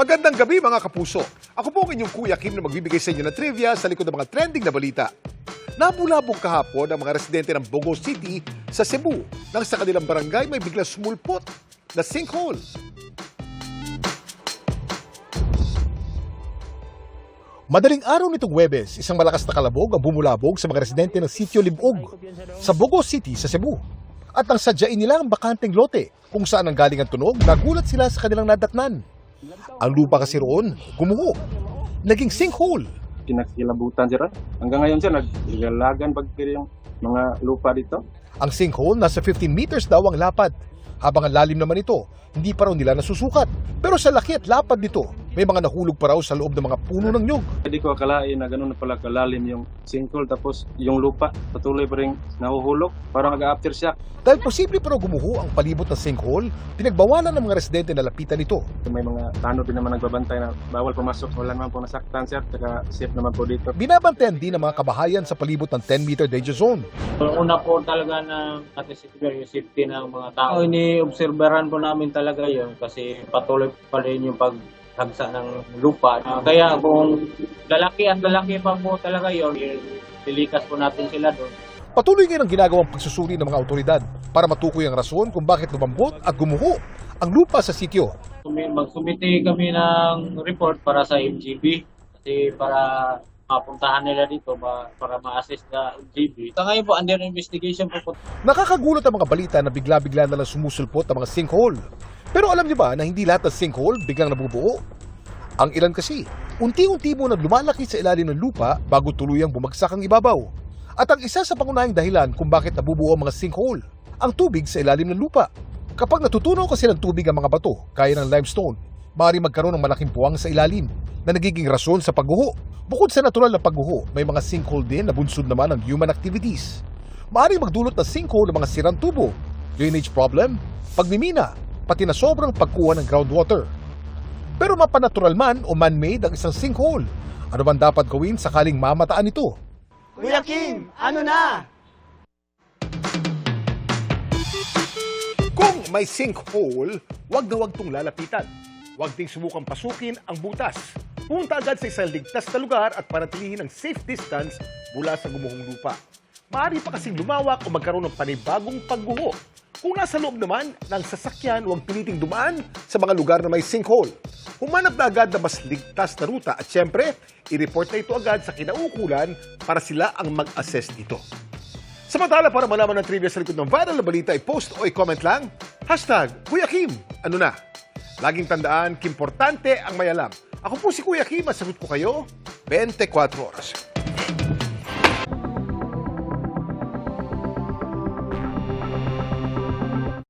Magandang gabi mga kapuso. Ako po ang inyong Kuya Kim na magbibigay sa inyo ng trivia sa likod ng mga trending na balita. Nabulabog kahapon ang mga residente ng Bogo City sa Cebu nang sa kanilang barangay may biglang sumulpot na sinkhole. Madaling araw nitong Huwebes, isang malakas na kalabog ang bumulabog sa mga residente ng Sitio Libog sa Bogo City sa Cebu. At nang sadyain nila ang bakanteng lote kung saan ang galing ang tunog, nagulat sila sa kanilang nadatnan. Ang lupa kasi roon, gumuho. Naging sinkhole. Pinakilabutan sir. Hanggang ngayon sir, nagigalagan pag yung mga lupa dito. Ang sinkhole, nasa 15 meters daw ang lapad. Habang ang lalim naman ito, hindi pa raw nila nasusukat. Pero sa laki at lapad nito, may mga nahulog pa raw sa loob ng mga puno ng nyug. Hindi ko akalain na gano'n na pala kalalim yung sinkhole, tapos yung lupa patuloy pa rin nahuhulog. Parang nag-aftershock. Dahil posible pa raw gumuho ang palibot ng sinkhole, pinagbawalan ng mga residente na lapitan ito. May mga tanod din naman nagbabantay na bawal pumasok. Wala naman po nasaktan sir, saka safe naman po dito. Binabantayan din ng mga kabahayan sa palibot ng 10-meter danger zone. Una po talaga na natin yung safety ng mga tao. Ini-obserbahan po namin talaga yun kasi patuloy pa rin yung paghagsa ng lupa. Kaya kung lalaki at lalaki pa po talaga yun, lilikas po natin sila doon. Patuloy ngayon ang ginagawang pagsusuri ng mga autoridad para matukoy ang rason kung bakit lumambot at gumuho ang lupa sa sitio. Magsumite kami ng report para sa MGB kasi para mapuntahan nila dito para ma-assess na MGB. Sa ngayon po, under investigation po. Nakakagulat ang mga balita na bigla-bigla na lang sumusulpot ang mga sinkhole. Pero alam niyo ba na hindi lahat ng sinkhole biglang nabubuo? Ang ilan kasi, unti-unti mo lumalaki sa ilalim ng lupa bago tuluyang bumagsak ang ibabaw. At ang isa sa pangunahing dahilan kung bakit nabubuo ang mga sinkhole, ang tubig sa ilalim ng lupa. Kapag natutunaw kasi ng tubig ang mga bato, gaya ng limestone, maaaring magkaroon ng malaking puwang sa ilalim na nagiging rason sa pagguho. Bukod sa natural na pagguho, may mga sinkhole din na bunsod naman ng human activities. Maaaring magdulot ng sinkhole ng mga sirang tubo, drainage problem, pagmimina, pati na sobrang pagkuha ng groundwater. Pero mapanatural man o man-made ang isang sinkhole, ano bang dapat gawin sakaling mamataan ito? Kuya Kim, ano na? Kung may sinkhole, wag na wag itong lalapitan. Wag ding subukang pasukin ang butas. Punta agad sa isang ligtas na lugar at panatilihin ang safe distance mula sa gumuhong lupa. Maaari pa kasing lumawak o magkaroon ng panibagong pagguho. Kung nasa loob naman ng sasakyan, huwag piliting dumaan sa mga lugar na may sinkhole. Humanap na agad na mas ligtas na ruta at syempre, i-report na ito agad sa kinaukulan para sila ang mag-assess dito. Samantala, para malaman ng trivia sa likod ng viral na balita, i-post o i-comment lang, #Kuya Kim, ano na? Laging tandaan, kimportante ang may alam. Ako po si Kuya Kim at sagot ko kayo 24 oras.